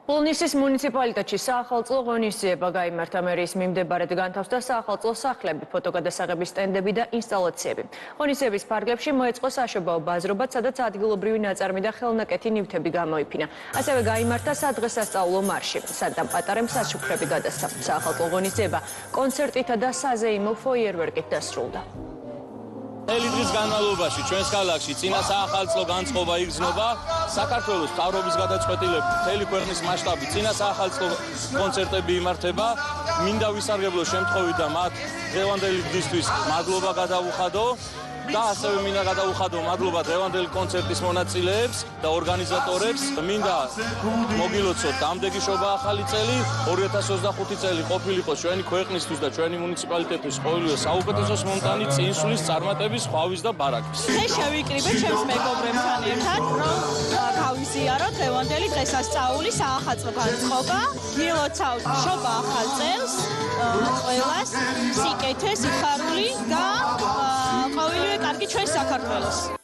პოლონისის მუნიციპალიტეტში საახალწლო ღონისძიება გაიმართა მერიის მიმდებარედ განთავსდა საახალწლო სახლები, ფოტოგადასაღების სტენდები და ინსტალაციები. ღონისძიების ფარგლებში მოეწყო საშობაო ბაზრობაც, სადაც ადგილობრივი ნაწარმი და ხელნაკეთი ნივთები გამოიფინა. ასევე გაიმართა სადღესასწაულო მარში. სანდამ პატარემ საშუქრები გადასცა. საახალწლო ღონისძიება კონცერტითა და საზეიმო ფოიერვერკით დასრულდა. Მთელი დღის განმავლობაში ჩვენს ქალაქში წინა საახალწლო განწყობა იგრძნობა. საქართველოს მთავრობის გადაწყვეტილებით მთელი ქვეყნის მასშტაბით წინა საახალწლო კონცერტები იმართება. მინდა ვისარგებლო შემთხვევით და მათ დღევანდელი დღისთვის მადლობა გადავუხადო და ასევე მინდა გადავუხადო მადლობა დღევანდელი კონცერტის მონაწილეებს და ორგანიზატორებს. მინდა მოგილოცოთ დამდეგი შობა ახალი წელი 2025 წელი ყოფილიყო ჩვენი ქვეყნისთვის და ჩვენი მუნიციპალიტეტის ყოველივე საუკეთესოს მომტანი წინსვლის წარმატების ხვავის და ბარაკის. დღეს შევიკრიბე ჩემს მეგობრებთან ერთად, რომ გავიზიაროთ დღევანდელი დღესასწაული საახალწლო განწყობა. მილოცავთ შობა ახალ წელს, ყველას სიკეთე, სიხარული და ყოველივე კარგი ჩვენს საქართველოს.